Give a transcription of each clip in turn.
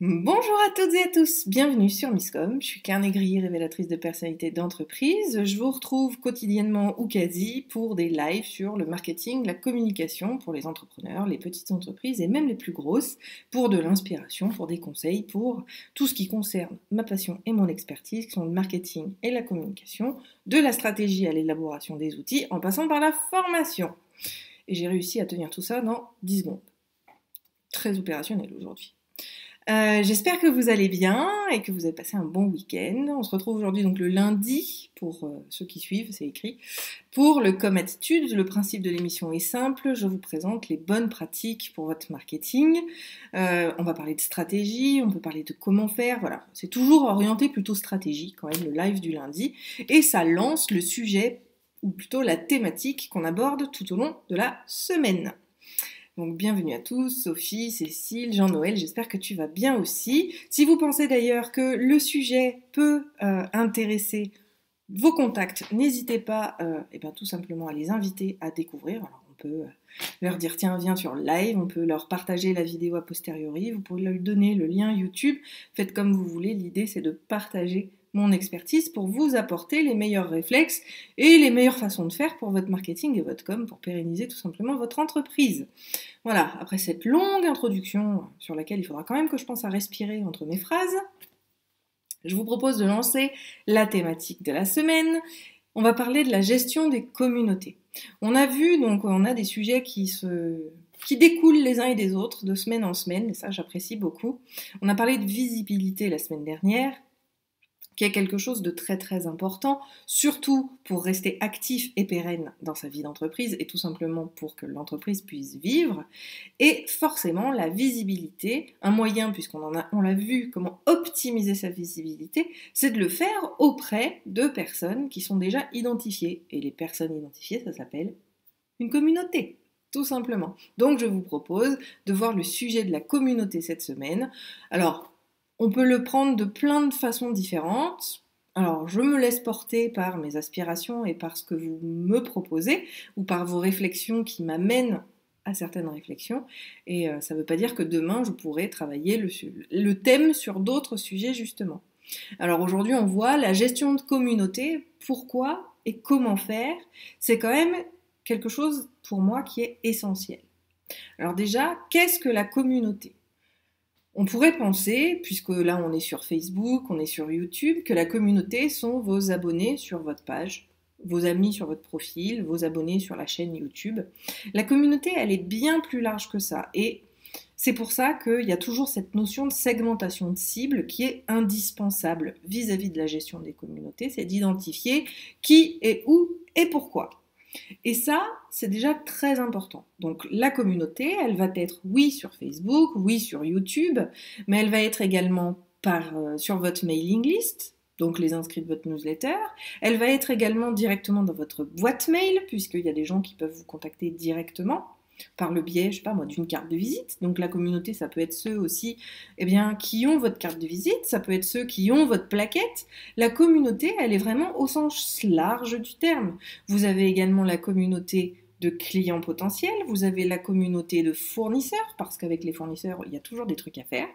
Bonjour à toutes et à tous, bienvenue sur Misscom, je suis Carnet Grille, révélatrice de personnalités d'entreprise. Je vous retrouve quotidiennement ou quasi pour des lives sur le marketing, la communication pour les entrepreneurs, les petites entreprises et même les plus grosses, pour de l'inspiration, pour des conseils, pour tout ce qui concerne ma passion et mon expertise, qui sont le marketing et la communication, de la stratégie à l'élaboration des outils, en passant par la formation. Et j'ai réussi à tenir tout ça dans 10 secondes. Très opérationnel aujourd'hui. J'espère que vous allez bien et que vous avez passé un bon week-end. On se retrouve aujourd'hui donc le lundi, pour ceux qui suivent, c'est écrit, pour le Comme Attitude. Le principe de l'émission est simple, je vous présente les bonnes pratiques pour votre marketing. On va parler de stratégie, on peut parler de comment faire, voilà. C'est toujours orienté plutôt stratégie quand même, le live du lundi. Et ça lance le sujet, ou plutôt la thématique qu'on aborde tout au long de la semaine. Donc bienvenue à tous, Sophie, Cécile, Jean-Noël, j'espère que tu vas bien aussi. Si vous pensez d'ailleurs que le sujet peut intéresser vos contacts, n'hésitez pas tout simplement à les inviter à découvrir. Alors on peut leur dire tiens viens sur le live, on peut leur partager la vidéo a posteriori, vous pouvez leur donner le lien YouTube, faites comme vous voulez, l'idée c'est de partager mon expertise pour vous apporter les meilleurs réflexes et les meilleures façons de faire pour votre marketing et votre com, pour pérenniser tout simplement votre entreprise. Voilà, après cette longue introduction sur laquelle il faudra quand même que je pense à respirer entre mes phrases, je vous propose de lancer la thématique de la semaine. On va parler de la gestion des communautés. On a vu, donc on a des sujets qui découlent les uns et des autres de semaine en semaine, et ça j'apprécie beaucoup. On a parlé de visibilité la semaine dernière, qui est quelque chose de très très important, surtout pour rester actif et pérenne dans sa vie d'entreprise et tout simplement pour que l'entreprise puisse vivre. Et forcément, la visibilité, un moyen, on l'a vu, comment optimiser sa visibilité, c'est de le faire auprès de personnes qui sont déjà identifiées. Et les personnes identifiées, ça s'appelle une communauté. Tout simplement. Donc je vous propose de voir le sujet de la communauté cette semaine. Alors, on peut le prendre de plein de façons différentes. Alors, je me laisse porter par mes aspirations et par ce que vous me proposez, ou par vos réflexions qui m'amènent à certaines réflexions. Et ça ne veut pas dire que demain, je pourrai travailler le thème sur d'autres sujets, justement. Alors aujourd'hui, on voit la gestion de communauté, pourquoi et comment faire. C'est quand même quelque chose, pour moi, qui est essentiel. Alors déjà, qu'est-ce que la communauté ? On pourrait penser, puisque là on est sur Facebook, on est sur YouTube, que la communauté sont vos abonnés sur votre page, vos amis sur votre profil, vos abonnés sur la chaîne YouTube. La communauté, elle est bien plus large que ça. Et c'est pour ça qu'il y a toujours cette notion de segmentation de cible qui est indispensable vis-à-vis de la gestion des communautés, c'est d'identifier qui est où et pourquoi. Et ça, c'est déjà très important. Donc la communauté, elle va être oui sur Facebook, oui sur YouTube, mais elle va être également sur votre mailing list, donc les inscrits de votre newsletter. Elle va être également directement dans votre boîte mail, puisqu'il y a des gens qui peuvent vous contacter directement par le biais, je sais pas moi, d'une carte de visite. Donc la communauté, ça peut être ceux aussi qui ont votre carte de visite, ça peut être ceux qui ont votre plaquette. La communauté, elle est vraiment au sens large du terme. Vous avez également la communauté de clients potentiels, vous avez la communauté de fournisseurs, parce qu'avec les fournisseurs, il y a toujours des trucs à faire.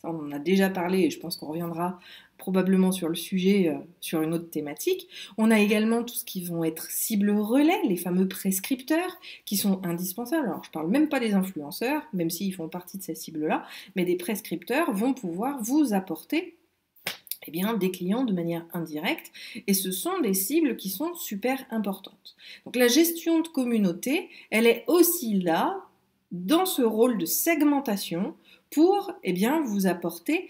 Ça, on en a déjà parlé et je pense qu'on reviendra probablement sur le sujet, sur une autre thématique. On a également tout ce qui vont être cibles relais, les fameux prescripteurs qui sont indispensables. Alors je ne parle même pas des influenceurs, même s'ils font partie de ces cibles-là, mais des prescripteurs vont pouvoir vous apporter des clients de manière indirecte, et ce sont des cibles qui sont super importantes. Donc la gestion de communauté, elle est aussi là, dans ce rôle de segmentation, pour vous apporter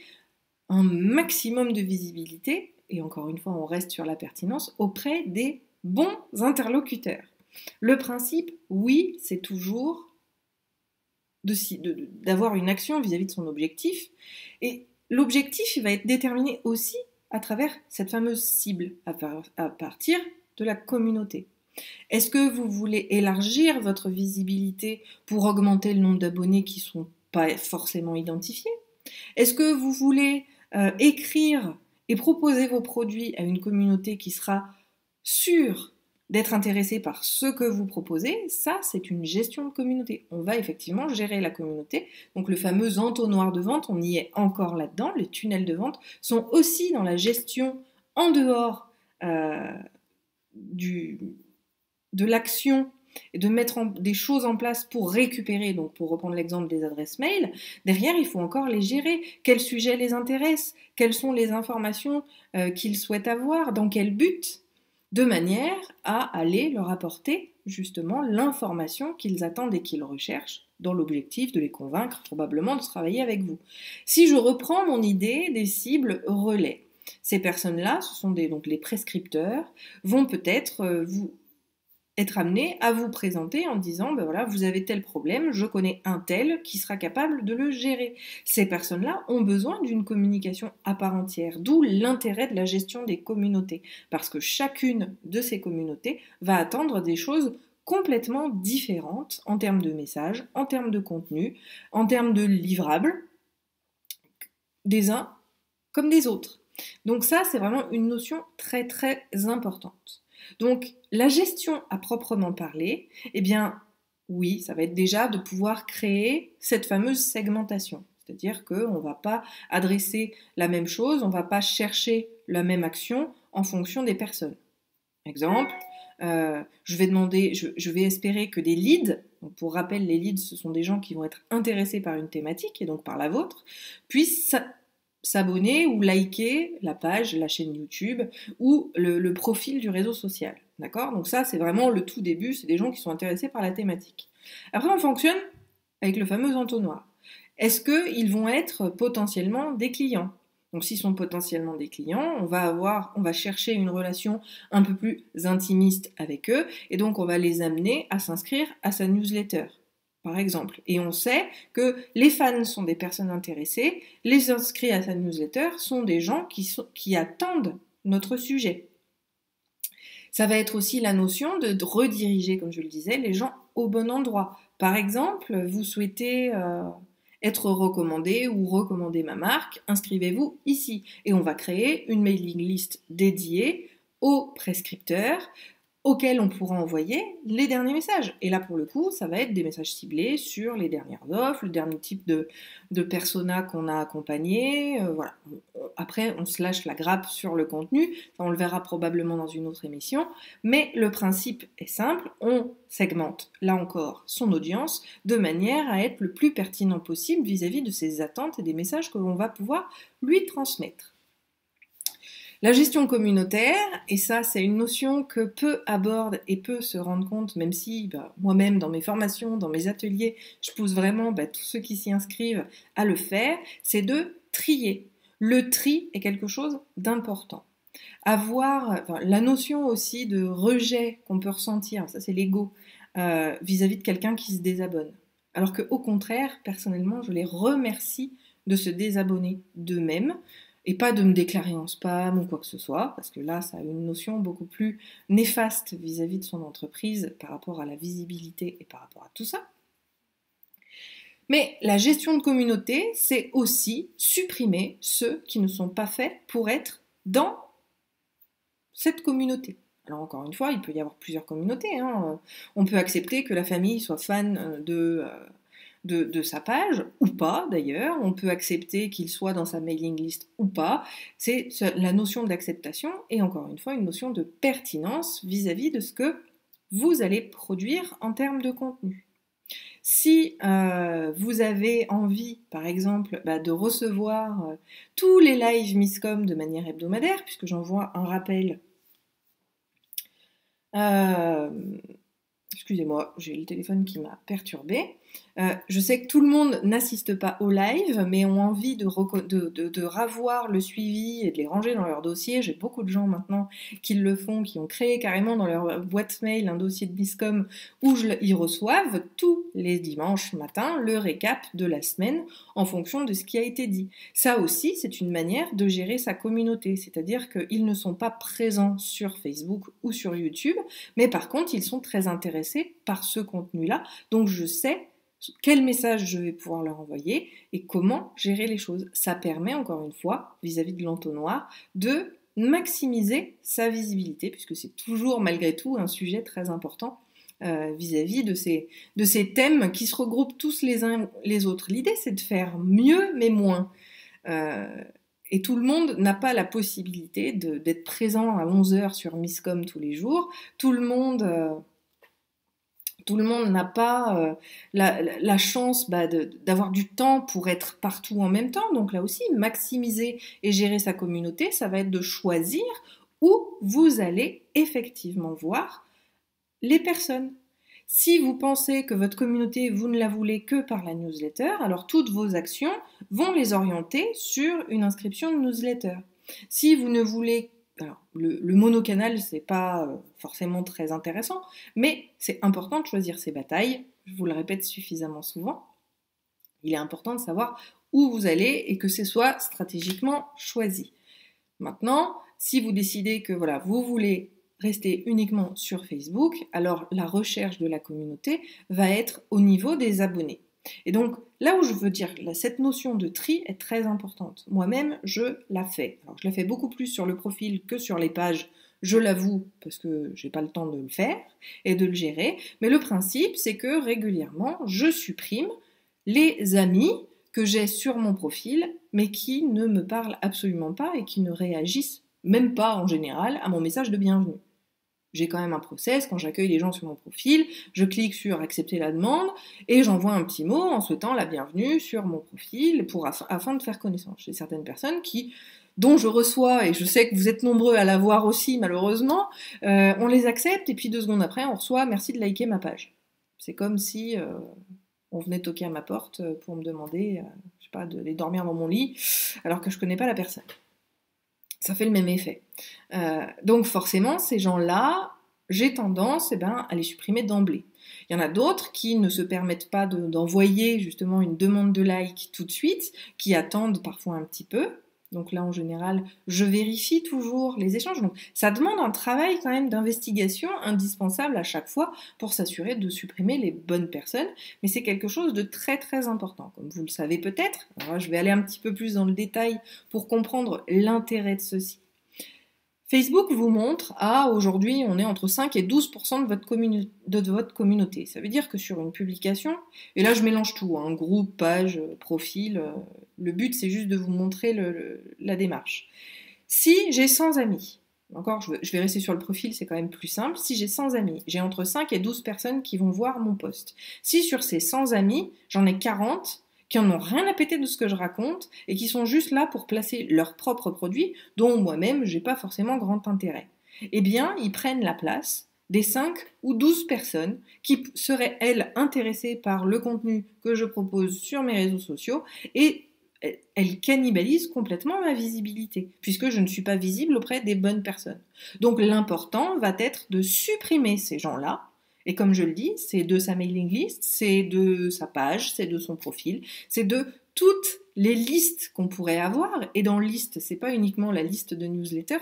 un maximum de visibilité, et encore une fois on reste sur la pertinence, auprès des bons interlocuteurs. Le principe, oui, c'est toujours d'avoir une action vis-à-vis de son objectif, et l'objectif, il va être déterminé aussi à travers cette fameuse cible, à partir de la communauté. Est-ce que vous voulez élargir votre visibilité pour augmenter le nombre d'abonnés qui ne sont pas forcément identifiés ? Est-ce que vous voulez écrire et proposer vos produits à une communauté qui sera sûre d'être intéressé par ce que vous proposez, ça c'est une gestion de communauté. On va effectivement gérer la communauté. Donc le fameux entonnoir de vente, on y est encore là-dedans. Les tunnels de vente sont aussi dans la gestion en dehors de l'action et de mettre des choses en place pour récupérer, donc pour reprendre l'exemple des adresses mail, derrière, il faut encore les gérer. Quels sujets les intéressent? Quelles sont les informations qu'ils souhaitent avoir? Dans quel but? De manière à aller leur apporter justement l'information qu'ils attendent et qu'ils recherchent, dans l'objectif de les convaincre probablement de travailler avec vous. Si je reprends mon idée des cibles relais, ces personnes-là, ce sont donc les prescripteurs, vont peut-être être amenés à vous présenter en disant ben voilà, vous avez tel problème, je connais un tel qui sera capable de le gérer. Ces personnes-là ont besoin d'une communication à part entière, d'où l'intérêt de la gestion des communautés, parce que chacune de ces communautés va attendre des choses complètement différentes en termes de messages, en termes de contenu, en termes de livrables, des uns comme des autres. Donc ça, c'est vraiment une notion très très importante. Donc, la gestion à proprement parler, eh bien, oui, ça va être déjà de pouvoir créer cette fameuse segmentation. C'est-à-dire qu'on ne va pas adresser la même chose, on ne va pas chercher la même action en fonction des personnes. Exemple, je vais espérer que des leads, donc pour rappel, les leads, ce sont des gens qui vont être intéressés par une thématique, et donc par la vôtre, puissent s'abonner ou liker la page, la chaîne YouTube ou le profil du réseau social. D'accord? Donc ça, c'est vraiment le tout début, c'est des gens qui sont intéressés par la thématique. Après, on fonctionne avec le fameux entonnoir. Est-ce qu'ils vont être potentiellement des clients? Donc s'ils sont potentiellement des clients, on va chercher une relation un peu plus intimiste avec eux, et donc on va les amener à s'inscrire à sa newsletter, par exemple. Et on sait que les fans sont des personnes intéressées, les inscrits à sa newsletter sont des gens qui attendent notre sujet. Ça va être aussi la notion de rediriger, comme je le disais, les gens au bon endroit. Par exemple, vous souhaitez être recommandé ou recommander ma marque, inscrivez-vous ici. Et on va créer une mailing list dédiée aux prescripteurs, auxquels on pourra envoyer les derniers messages. Et là, pour le coup, ça va être des messages ciblés sur les dernières offres, le dernier type de persona qu'on a accompagné. Voilà. Après, on se lâche la grappe sur le contenu. Ça, on le verra probablement dans une autre émission. Mais le principe est simple. On segmente, là encore, son audience de manière à être le plus pertinent possible vis-à-vis de ses attentes et des messages que l'on va pouvoir lui transmettre. La gestion communautaire, et ça c'est une notion que peu abordent et peu se rendent compte, même si moi-même dans mes formations, dans mes ateliers, je pousse vraiment tous ceux qui s'y inscrivent à le faire, c'est de trier. Le tri est quelque chose d'important. La notion aussi de rejet qu'on peut ressentir, ça c'est l'ego, vis-à-vis de quelqu'un qui se désabonne. Alors qu'au contraire, personnellement, je les remercie de se désabonner d'eux-mêmes, et pas de me déclarer en spam ou quoi que ce soit, parce que là, ça a une notion beaucoup plus néfaste vis-à-vis de son entreprise par rapport à la visibilité et par rapport à tout ça. Mais la gestion de communauté, c'est aussi supprimer ceux qui ne sont pas faits pour être dans cette communauté. Alors encore une fois, il peut y avoir plusieurs communautés. On peut accepter que la famille soit fan de sa page, ou pas d'ailleurs, on peut accepter qu'il soit dans sa mailing list ou pas, c'est la notion d'acceptation et encore une fois une notion de pertinence vis-à-vis de ce que vous allez produire en termes de contenu. Si vous avez envie, par exemple, de recevoir tous les lives Miscom de manière hebdomadaire, puisque j'envoie un rappel, excusez-moi, j'ai le téléphone qui m'a perturbée. Je sais que tout le monde n'assiste pas au live, mais ont envie de ravoir le suivi et de les ranger dans leur dossier. J'ai beaucoup de gens maintenant qui le font, qui ont créé carrément dans leur boîte mail un dossier de Biscom où ils reçoivent tous les dimanches matin le récap de la semaine en fonction de ce qui a été dit. Ça aussi, c'est une manière de gérer sa communauté, c'est-à-dire qu'ils ne sont pas présents sur Facebook ou sur YouTube, mais par contre, ils sont très intéressés par ce contenu-là, donc je sais quel message je vais pouvoir leur envoyer et comment gérer les choses. Ça permet, encore une fois, vis-à-vis de l'entonnoir, de maximiser sa visibilité, puisque c'est toujours malgré tout un sujet très important vis-à-vis de ces thèmes qui se regroupent tous les uns les autres. L'idée, c'est de faire mieux mais moins. Et tout le monde n'a pas la possibilité d'être présent à 11h sur Misscom tous les jours. Tout le monde n'a pas la chance d'avoir du temps pour être partout en même temps. Donc là aussi, maximiser et gérer sa communauté, ça va être de choisir où vous allez effectivement voir les personnes. Si vous pensez que votre communauté, vous ne la voulez que par la newsletter, alors toutes vos actions vont les orienter sur une inscription de newsletter. Si vous ne voulez... Alors, le monocanal, c'est pas forcément très intéressant, mais c'est important de choisir ses batailles. Je vous le répète suffisamment souvent. Il est important de savoir où vous allez et que ce soit stratégiquement choisi. Maintenant, si vous décidez que voilà, vous voulez rester uniquement sur Facebook, alors la recherche de la communauté va être au niveau des abonnés. Et donc, là où je veux dire, cette notion de tri est très importante. Moi-même, je la fais. Alors, je la fais beaucoup plus sur le profil que sur les pages, je l'avoue, parce que j'ai pas le temps de le faire et de le gérer. Mais le principe, c'est que régulièrement, je supprime les amis que j'ai sur mon profil, mais qui ne me parlent absolument pas et qui ne réagissent même pas en général à mon message de bienvenue. J'ai quand même un process, quand j'accueille les gens sur mon profil, je clique sur accepter la demande et j'envoie un petit mot en souhaitant la bienvenue sur mon profil afin de faire connaissance. J'ai certaines personnes dont je reçois, et je sais que vous êtes nombreux à l'avoir aussi malheureusement, on les accepte et puis 2 secondes après on reçoit merci de liker ma page. C'est comme si on venait toquer à ma porte pour me demander, je sais pas, d'aller dormir dans mon lit alors que je connais pas la personne. Ça fait le même effet. Donc forcément, ces gens-là, j'ai tendance à les supprimer d'emblée. Il y en a d'autres qui ne se permettent pas d'envoyer justement une demande de like tout de suite, qui attendent parfois un petit peu. Donc là, en général, je vérifie toujours les échanges. Donc ça demande un travail quand même d'investigation indispensable à chaque fois pour s'assurer de supprimer les bonnes personnes. Mais c'est quelque chose de très très important, comme vous le savez peut-être. Alors, je vais aller un petit peu plus dans le détail pour comprendre l'intérêt de ceci. Facebook vous montre, aujourd'hui, on est entre 5 et 12% de votre communauté. Ça veut dire que sur une publication, et là je mélange tout, groupe, page, profil, le but c'est juste de vous montrer la démarche. Si j'ai 100 amis, encore je vais rester sur le profil, c'est quand même plus simple, si j'ai 100 amis, j'ai entre 5 et 12 personnes qui vont voir mon post. Si sur ces 100 amis, j'en ai 40 qui en ont rien à péter de ce que je raconte et qui sont juste là pour placer leurs propres produits dont moi-même j'ai pas forcément grand intérêt. Eh bien, ils prennent la place des 5 ou 12 personnes qui seraient, elles, intéressées par le contenu que je propose sur mes réseaux sociaux et elles cannibalisent complètement ma visibilité puisque je ne suis pas visible auprès des bonnes personnes. Donc l'important va être de supprimer ces gens-là. Et comme je le dis, c'est de sa mailing list, c'est de sa page, c'est de son profil, c'est de toutes les listes qu'on pourrait avoir. Et dans liste, c'est pas uniquement la liste de newsletters,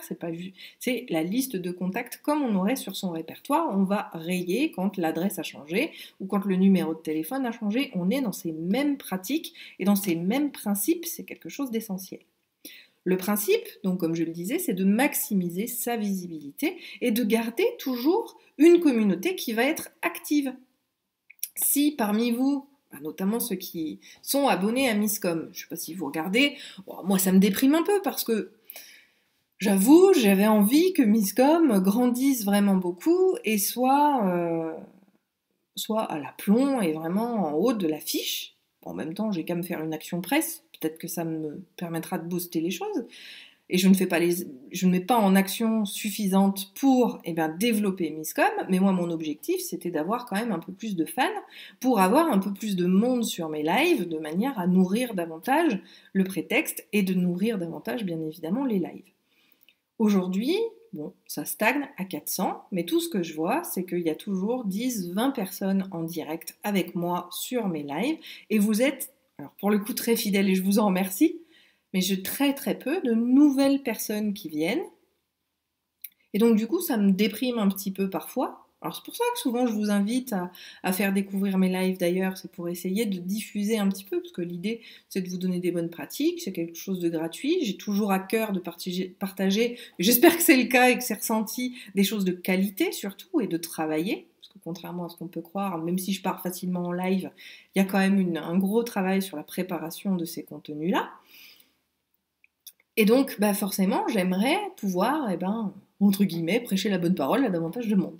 c'est la liste de contacts comme on aurait sur son répertoire. On va rayer quand l'adresse a changé ou quand le numéro de téléphone a changé. On est dans ces mêmes pratiques et dans ces mêmes principes, c'est quelque chose d'essentiel. Le principe, donc comme je le disais, c'est de maximiser sa visibilité et de garder toujours une communauté qui va être active. Si parmi vous, notamment ceux qui sont abonnés à Misscom, je ne sais pas si vous regardez, moi ça me déprime un peu parce que j'avoue, j'avais envie que Misscom grandisse vraiment beaucoup et soit à l'aplomb et vraiment en haut de l'affiche. En même temps, j'ai qu'à me faire une action presse, peut-être que ça me permettra de booster les choses. Et je ne mets pas en action suffisante pour développer Misscom, mais moi mon objectif c'était d'avoir quand même un peu plus de fans pour avoir un peu plus de monde sur mes lives de manière à nourrir davantage le prétexte et de nourrir davantage bien évidemment les lives. Aujourd'hui, ça stagne à 400, mais tout ce que je vois, c'est qu'il y a toujours 10-20 personnes en direct avec moi sur mes lives, et vous êtes, alors pour le coup, très fidèles, et je vous en remercie, mais j'ai très très peu de nouvelles personnes qui viennent, et donc du coup, ça me déprime un petit peu parfois, Alors c'est pour ça que souvent je vous invite à faire découvrir mes lives d'ailleurs, c'est pour essayer de diffuser un petit peu, parce que l'idée c'est de vous donner des bonnes pratiques, c'est quelque chose de gratuit, j'ai toujours à cœur de partager, j'espère que c'est le cas et que c'est ressenti, des choses de qualité surtout, et de travailler, parce que contrairement à ce qu'on peut croire, même si je pars facilement en live, il y a quand même un gros travail sur la préparation de ces contenus-là. Et donc, bah forcément, j'aimerais pouvoir, entre guillemets, prêcher la bonne parole à davantage de monde.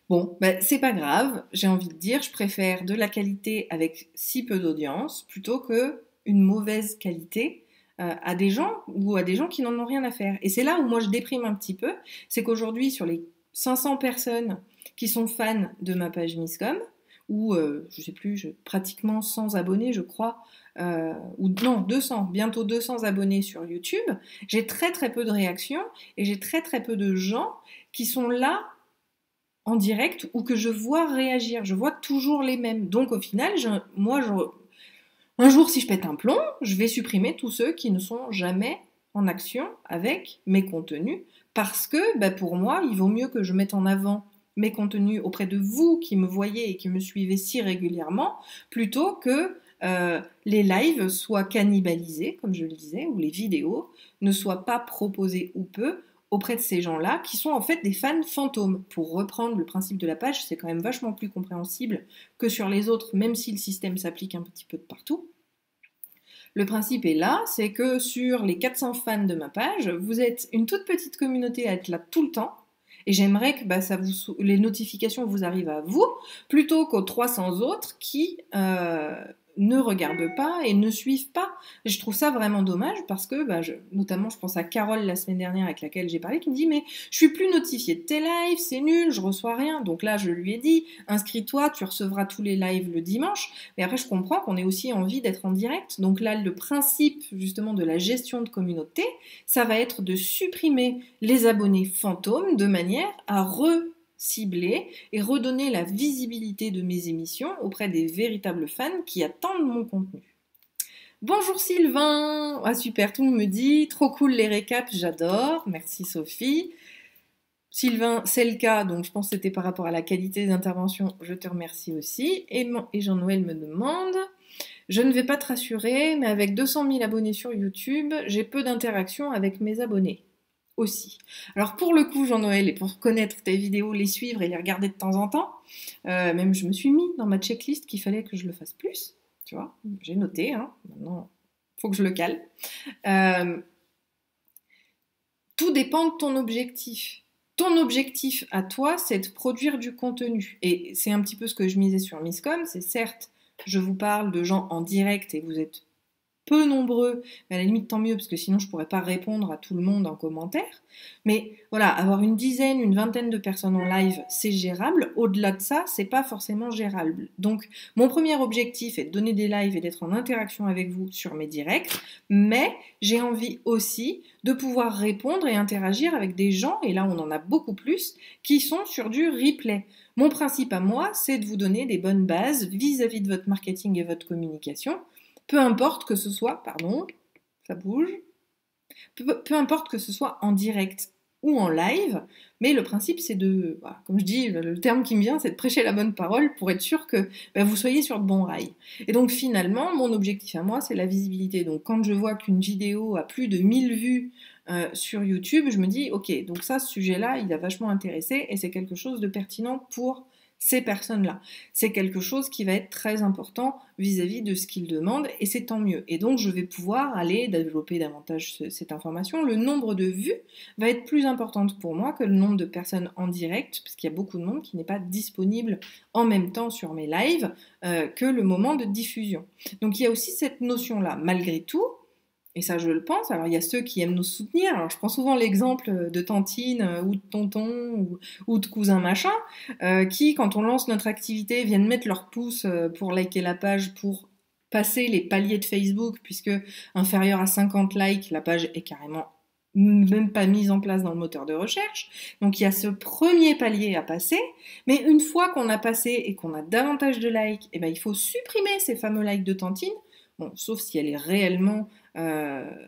Bon, bah, c'est pas grave, j'ai envie de dire, je préfère de la qualité avec si peu d'audience plutôt que une mauvaise qualité à des gens ou à des gens qui n'en ont rien à faire. Et c'est là où moi je déprime un petit peu, c'est qu'aujourd'hui sur les 500 personnes qui sont fans de ma page Misscom, ou je sais plus, pratiquement 100 abonnés je crois, ou non 200, bientôt 200 abonnés sur YouTube, j'ai très très peu de réactions et j'ai très très peu de gens qui sont là en direct ou que je vois réagir. Je vois toujours les mêmes. Donc au final, un jour si je pète un plomb, je vais supprimer tous ceux qui ne sont jamais en action avec mes contenus parce que pour moi, il vaut mieux que je mette en avant mes contenus auprès de vous qui me voyez et qui me suivez si régulièrement plutôt que les lives soient cannibalisés, comme je le disais, ou les vidéos ne soient pas proposées ou peu auprès de ces gens-là, qui sont en fait des fans fantômes. Pour reprendre le principe de la page, c'est quand même vachement plus compréhensible que sur les autres, même si le système s'applique un petit peu de partout. Le principe est là, c'est que sur les 400 fans de ma page, vous êtes une toute petite communauté à être là tout le temps, et j'aimerais que les notifications vous arrivent à vous, plutôt qu'aux 300 autres qui ne regardent pas et ne suivent pas. Je trouve ça vraiment dommage parce que, notamment, je pense à Carole la semaine dernière avec laquelle j'ai parlé, qui me dit « Mais je suis plus notifiée de tes lives, c'est nul, je reçois rien. » Donc là, je lui ai dit « Inscris-toi, tu recevras tous les lives le dimanche. » Mais après, je comprends qu'on ait aussi envie d'être en direct. Donc là, le principe, justement, de la gestion de communauté, ça va être de supprimer les abonnés fantômes de manière à cibler et redonner la visibilité de mes émissions auprès des véritables fans qui attendent mon contenu. Bonjour Sylvain, ah super, tout le monde me dit, trop cool les récaps, j'adore, merci Sophie. Sylvain, c'est le cas, donc je pense que c'était par rapport à la qualité des interventions, je te remercie aussi. Et Jean-Noël me demande, je ne vais pas te rassurer, mais avec 200 000 abonnés sur YouTube, j'ai peu d'interaction avec mes abonnés. Aussi. Alors pour le coup, Jean-Noël, et pour connaître tes vidéos, les suivre et les regarder de temps en temps, même je me suis mis dans ma checklist qu'il fallait que je le fasse plus, tu vois, j'ai noté, maintenant, il faut que je le cale. Tout dépend de ton objectif. Ton objectif à toi, c'est de produire du contenu. Et c'est un petit peu ce que je misais sur Misscom, c'est certes, je vous parle de gens en direct et vous êtes peu nombreux, mais à la limite tant mieux, parce que sinon je pourrais pas répondre à tout le monde en commentaire. Mais voilà, avoir une dizaine, une vingtaine de personnes en live, c'est gérable. Au-delà de ça, c'est pas forcément gérable. Donc, mon premier objectif est de donner des lives et d'être en interaction avec vous sur mes directs, mais j'ai envie aussi de pouvoir répondre et interagir avec des gens, et là on en a beaucoup plus, qui sont sur du replay. Mon principe à moi, c'est de vous donner des bonnes bases vis-à-vis de votre marketing et votre communication. Peu importe que ce soit, ça bouge, peu importe que ce soit en direct ou en live, mais le principe c'est de, comme je dis, le terme qui me vient, c'est de prêcher la bonne parole pour être sûr que vous soyez sur de bons rails. Et donc finalement, mon objectif à moi, c'est la visibilité. Donc quand je vois qu'une vidéo a plus de 1000 vues sur YouTube, je me dis, ok, donc ça, ce sujet-là, il a vachement intéressé et c'est quelque chose de pertinent pour ces personnes-là. C'est quelque chose qui va être très important vis-à-vis de ce qu'ils demandent et c'est tant mieux. Et donc je vais pouvoir aller développer davantage cette information. Le nombre de vues va être plus importante pour moi que le nombre de personnes en direct, parce qu'il y a beaucoup de monde qui n'est pas disponible en même temps sur mes lives que le moment de diffusion. Donc il y a aussi cette notion-là. Malgré tout, et ça, je le pense. Alors, il y a ceux qui aiment nous soutenir. Alors, je prends souvent l'exemple de tantine ou de tonton ou de cousin machin, qui, quand on lance notre activité, viennent mettre leur pouce pour liker la page, pour passer les paliers de Facebook, puisque inférieur à 50 likes, la page est carrément même pas mise en place dans le moteur de recherche. Donc, il y a ce premier palier à passer. Mais une fois qu'on a passé et qu'on a davantage de likes, il faut supprimer ces fameux likes de tantine bon, sauf si elle est réellement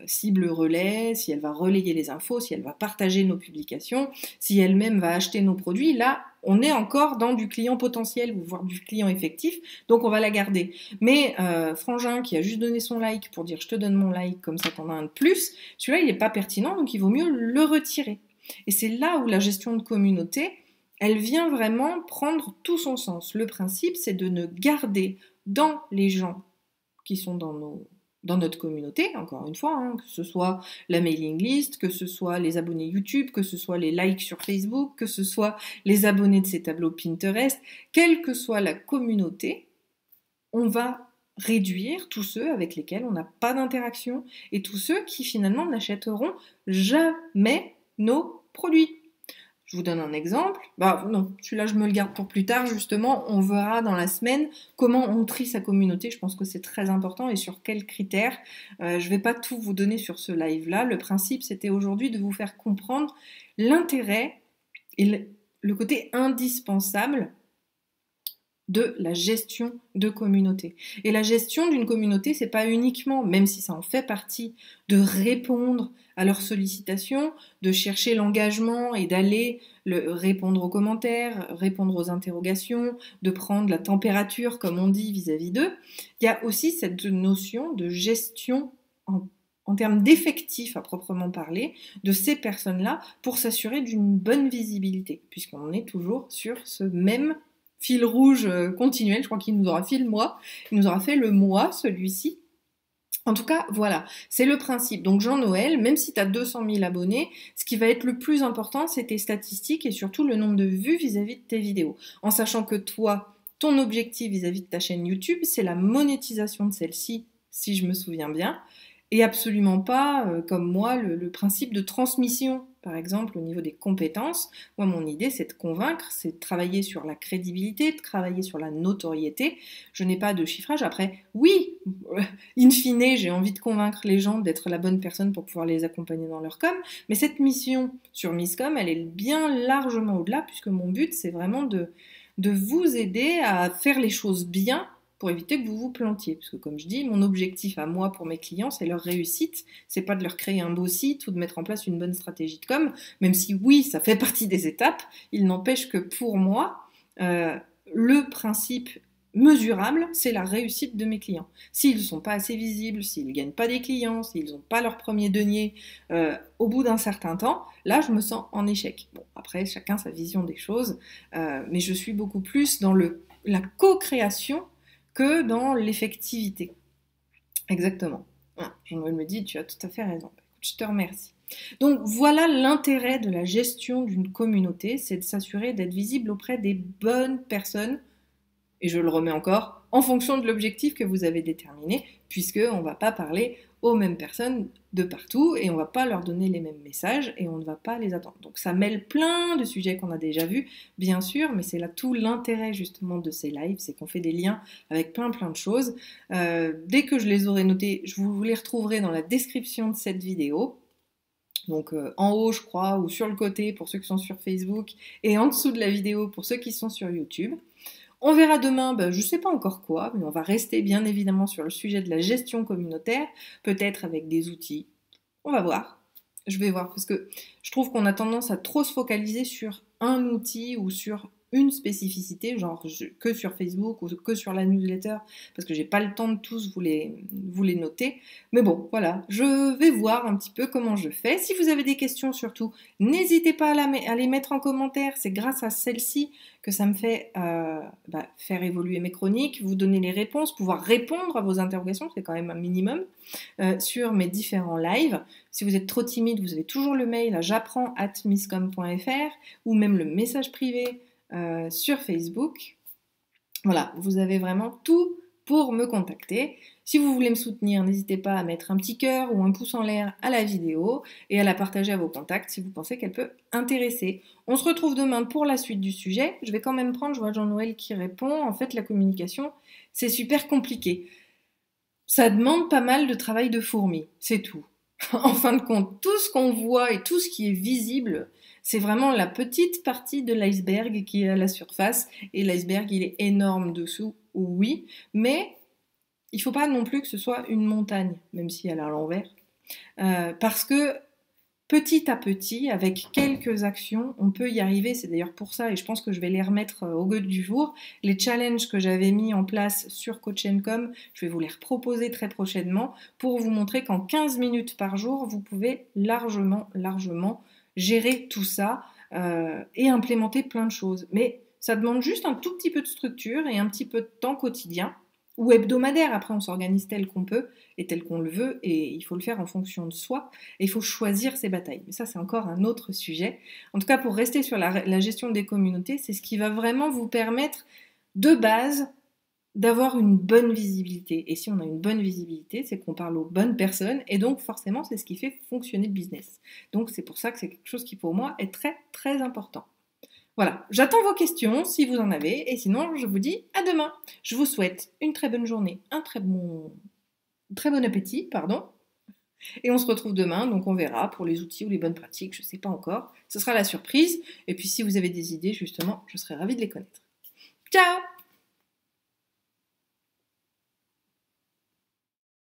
cible relais, si elle va relayer les infos, si elle va partager nos publications, si elle-même va acheter nos produits, là, on est encore dans du client potentiel, voire du client effectif, donc on va la garder. Mais Frangin qui a juste donné son like pour dire je te donne mon like, comme ça t'en as un de plus, celui-là il n'est pas pertinent, donc il vaut mieux le retirer. Et c'est là où la gestion de communauté, elle vient vraiment prendre tout son sens. Le principe, c'est de ne garder dans les gens qui sont dans notre communauté, encore une fois, hein, que ce soit la mailing list, que ce soit les abonnés YouTube, que ce soit les likes sur Facebook, que ce soit les abonnés de ces tableaux Pinterest, quelle que soit la communauté, on va réduire tous ceux avec lesquels on n'a pas d'interaction et tous ceux qui finalement n'achèteront jamais nos produits. Je vous donne un exemple. Bah non, celui-là je me le garde pour plus tard justement. On verra dans la semaine comment on trie sa communauté. Je pense que c'est très important et sur quels critères. Je vais pas tout vous donner sur ce live-là. Le principe c'était aujourd'hui de vous faire comprendre l'intérêt et le côté indispensable de la gestion de communauté. Et la gestion d'une communauté, c'est pas uniquement, même si ça en fait partie, de répondre à leurs sollicitations, de chercher l'engagement et d'aller répondre aux commentaires, répondre aux interrogations, de prendre la température, comme on dit, vis-à-vis d'eux. Il y a aussi cette notion de gestion en termes d'effectifs à proprement parler, de ces personnes-là, pour s'assurer d'une bonne visibilité, puisqu'on est toujours sur ce même fil rouge continuel. Je crois qu'il nous aura fait le mois, celui-ci. En tout cas, voilà, c'est le principe. Donc Jean-Noël, même si tu as 200 000 abonnés, ce qui va être le plus important, c'est tes statistiques et surtout le nombre de vues vis-à-vis de tes vidéos. En sachant que toi, ton objectif vis-à-vis de ta chaîne YouTube, c'est la monétisation de celle-ci, si je me souviens bien, et absolument pas, comme moi, le principe de transmission. Par exemple, au niveau des compétences, moi, mon idée, c'est de convaincre, c'est de travailler sur la crédibilité, de travailler sur la notoriété. Je n'ai pas de chiffrage. Après, oui, in fine, j'ai envie de convaincre les gens d'être la bonne personne pour pouvoir les accompagner dans leur com. Mais cette mission sur Misscom, elle est bien largement au-delà, puisque mon but, c'est vraiment de vous aider à faire les choses bien, pour éviter que vous vous plantiez. Parce que comme je dis, mon objectif à moi pour mes clients, c'est leur réussite. C'est pas de leur créer un beau site ou de mettre en place une bonne stratégie de com, même si oui, ça fait partie des étapes. Il n'empêche que pour moi, le principe mesurable, c'est la réussite de mes clients. S'ils ne sont pas assez visibles, s'ils ne gagnent pas des clients, s'ils n'ont pas leur premier denier au bout d'un certain temps, là, je me sens en échec. Bon, après, chacun sa vision des choses, mais je suis beaucoup plus dans la co-création que dans l'effectivité. Exactement. Jean-Noël me dit, tu as tout à fait raison. Je te remercie. Donc voilà l'intérêt de la gestion d'une communauté, c'est de s'assurer d'être visible auprès des bonnes personnes, et je le remets encore, en fonction de l'objectif que vous avez déterminé, puisqu'on ne va pas parler aux mêmes personnes de partout, et on ne va pas leur donner les mêmes messages, et on ne va pas les attendre. Donc ça mêle plein de sujets qu'on a déjà vus, bien sûr, mais c'est là tout l'intérêt justement de ces lives, c'est qu'on fait des liens avec plein de choses. Dès que je les aurai notés, je vous les retrouverai dans la description de cette vidéo. Donc en haut, je crois, ou sur le côté pour ceux qui sont sur Facebook, et en dessous de la vidéo pour ceux qui sont sur YouTube. On verra demain, je ne sais pas encore quoi, mais on va rester bien évidemment sur le sujet de la gestion communautaire, peut-être avec des outils. On va voir. Je vais voir, parce que je trouve qu'on a tendance à trop se focaliser sur un outil ou sur une spécificité, genre que sur Facebook ou que sur la newsletter, parce que j'ai pas le temps de tous vous les noter. Mais bon, voilà, je vais voir un petit peu comment je fais. Si vous avez des questions surtout, n'hésitez pas à les mettre en commentaire. C'est grâce à celle-ci que ça me fait faire évoluer mes chroniques, vous donner les réponses, pouvoir répondre à vos interrogations, c'est quand même un minimum, sur mes différents lives. Si vous êtes trop timide, vous avez toujours le mail à j'apprends@misscom.fr ou même le message privé sur Facebook. Voilà, vous avez vraiment tout pour me contacter. Si vous voulez me soutenir, n'hésitez pas à mettre un petit cœur ou un pouce en l'air à la vidéo et à la partager à vos contacts si vous pensez qu'elle peut intéresser. On se retrouve demain pour la suite du sujet. Je vais quand même prendre, je vois Jean-Noël qui répond. En fait, la communication, c'est super compliqué. Ça demande pas mal de travail de fourmi, c'est tout. En fin de compte, tout ce qu'on voit et tout ce qui est visible, c'est vraiment la petite partie de l'iceberg qui est à la surface. Et l'iceberg, il est énorme dessous, oui, mais il ne faut pas non plus que ce soit une montagne, même si elle est à l'envers, parce que petit à petit, avec quelques actions, on peut y arriver. C'est d'ailleurs pour ça, et je pense que je vais les remettre au goût du jour. Les challenges que j'avais mis en place sur Coach & Com, je vais vous les reproposer très prochainement pour vous montrer qu'en 15 minutes par jour, vous pouvez largement gérer tout ça et implémenter plein de choses. Mais ça demande juste un tout petit peu de structure et un petit peu de temps quotidien ou hebdomadaire. Après, on s'organise tel qu'on peut et tel qu'on le veut, et il faut le faire en fonction de soi, et il faut choisir ses batailles. Mais ça, c'est encore un autre sujet. En tout cas, pour rester sur la gestion des communautés, c'est ce qui va vraiment vous permettre, de base, d'avoir une bonne visibilité. Et si on a une bonne visibilité, c'est qu'on parle aux bonnes personnes, et donc forcément, c'est ce qui fait fonctionner le business. Donc c'est pour ça que c'est quelque chose qui, pour moi, est très, très important. Voilà, j'attends vos questions si vous en avez, et sinon je vous dis à demain. Je vous souhaite une très bonne journée, un très bon appétit, pardon, et on se retrouve demain, donc on verra pour les outils ou les bonnes pratiques, je ne sais pas encore, ce sera la surprise, et puis si vous avez des idées justement, je serai ravie de les connaître. Ciao!